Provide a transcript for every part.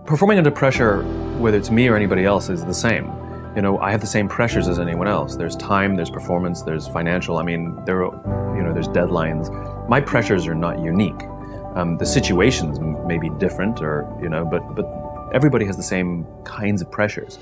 Performing under pressure, whether it's me or anybody else, is the same. I have the same pressures as anyone else. There's time, there's performance, there's financial. There's deadlines. My pressures are not unique. The situations may be different, but everybody has the same kinds of pressures.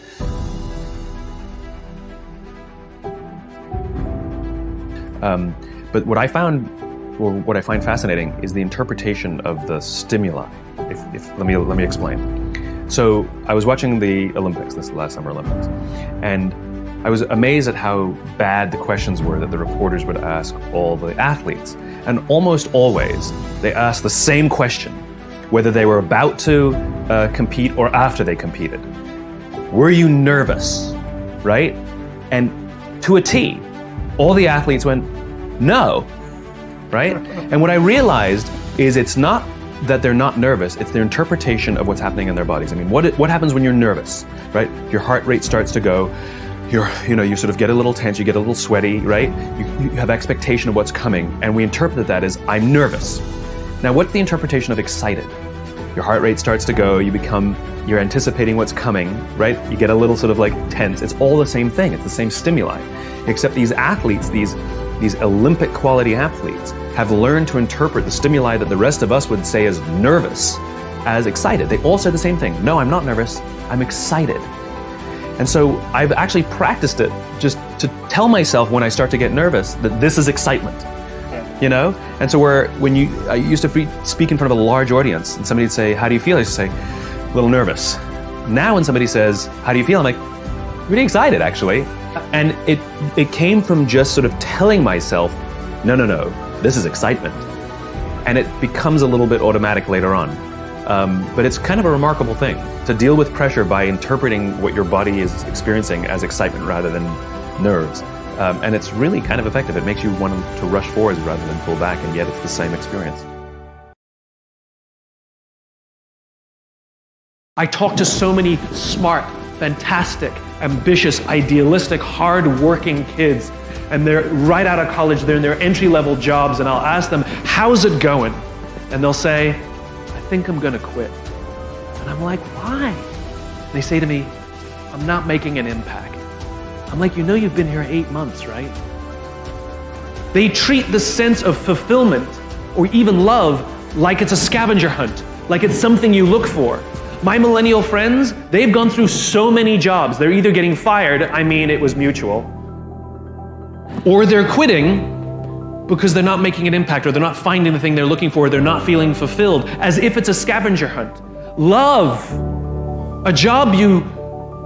But what I find fascinating is the interpretation of the stimuli. Let me explain. So I was watching the Olympics, this last Summer Olympics, and I was amazed at how bad the questions were that the reporters would ask all the athletes. And almost always, they asked the same question, whether they were about to compete or after they competed. Were you nervous, right? And to a T, all the athletes went, no, right? And what I realized is it's not that they're not nervous, it's their interpretation of what's happening in their bodies. What happens when you're nervous, right? Your heart rate starts to go, you sort of get a little tense, you get a little sweaty, right? You have expectation of what's coming, and we interpret that as, I'm nervous. Now, what's the interpretation of excited? Your heart rate starts to go, you're anticipating what's coming, right? You get a little sort of like tense. It's all the same thing, it's the same stimuli. Except these athletes, these Olympic quality athletes, have learned to interpret the stimuli that the rest of us would say is nervous as excited. They all say the same thing. No, I'm not nervous, I'm excited. And so I've actually practiced it just to tell myself when I start to get nervous that this is excitement. And so I used to speak in front of a large audience and somebody would say, how do you feel? I used to say, a little nervous. Now when somebody says, how do you feel? I'm like, really excited actually. And it came from just sort of telling myself, no, this is excitement. And it becomes a little bit automatic later on. But it's kind of a remarkable thing to deal with pressure by interpreting what your body is experiencing as excitement rather than nerves. And it's really kind of effective. It makes you want to rush forwards rather than pull back, and yet it's the same experience. I talk to so many smart, fantastic, ambitious, idealistic, hard-working kids, and they're right out of college, they're in their entry-level jobs, and I'll ask them, how's it going? And they'll say, I think I'm gonna quit. And I'm like, why? They say to me, I'm not making an impact. I'm like, you've been here 8 months, right? They treat the sense of fulfillment or even love like it's a scavenger hunt, like it's something you look for. My millennial friends, they've gone through so many jobs. They're either getting fired, it was mutual, or they're quitting because they're not making an impact, or they're not finding the thing they're looking for, they're not feeling fulfilled, as if it's a scavenger hunt. Love, a job you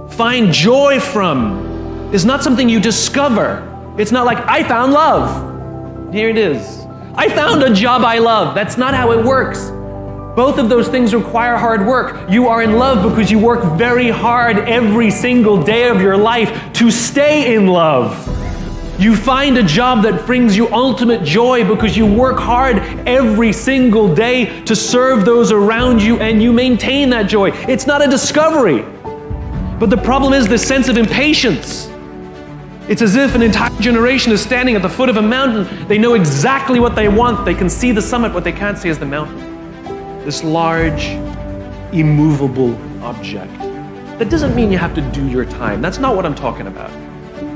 find joy from, is not something you discover. It's not like, I found love. Here it is. I found a job I love. That's not how it works. Both of those things require hard work. You are in love because you work very hard every single day of your life to stay in love. You find a job that brings you ultimate joy because you work hard every single day to serve those around you, and you maintain that joy. It's not a discovery. But the problem is the sense of impatience. It's as if an entire generation is standing at the foot of a mountain. They know exactly what they want. They can see the summit. What they can't see is the mountain. This large, immovable object. That doesn't mean you have to do your time. That's not what I'm talking about.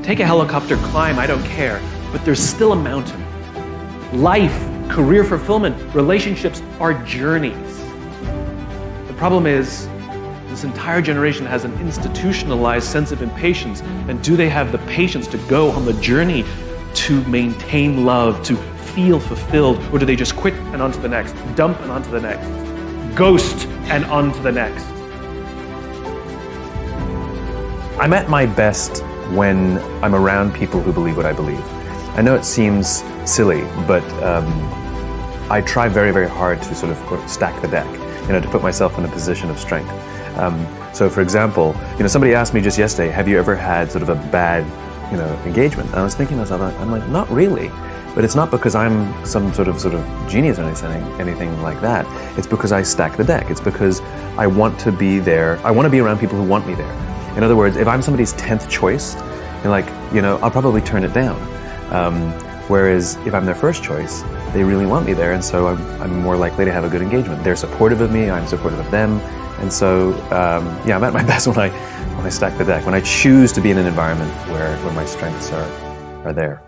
Take a helicopter, climb, I don't care. But there's still a mountain. Life, career fulfillment, relationships are journeys. The problem is, this entire generation has an institutionalized sense of impatience. And do they have the patience to go on the journey to maintain love, to feel fulfilled? Or do they just quit and on to the next, dump and on to the next, ghost and on to the next? I'm at my best when I'm around people who believe what I believe. I know it seems silly, but I try very, very hard to sort of stack the deck, to put myself in a position of strength. So for example, somebody asked me just yesterday, have you ever had sort of a bad, engagement? And I was thinking to myself, I'm like, not really. But it's not because I'm some sort of genius or anything like that. It's because I stack the deck. It's because I want to be there. I want to be around people who want me there. In other words, if I'm somebody's 10th choice, I'll probably turn it down. Whereas if I'm their first choice, they really want me there, and so I'm more likely to have a good engagement. They're supportive of me, I'm supportive of them, And so, yeah, I'm at my best when I stack the deck, when I choose to be in an environment where my strengths are there.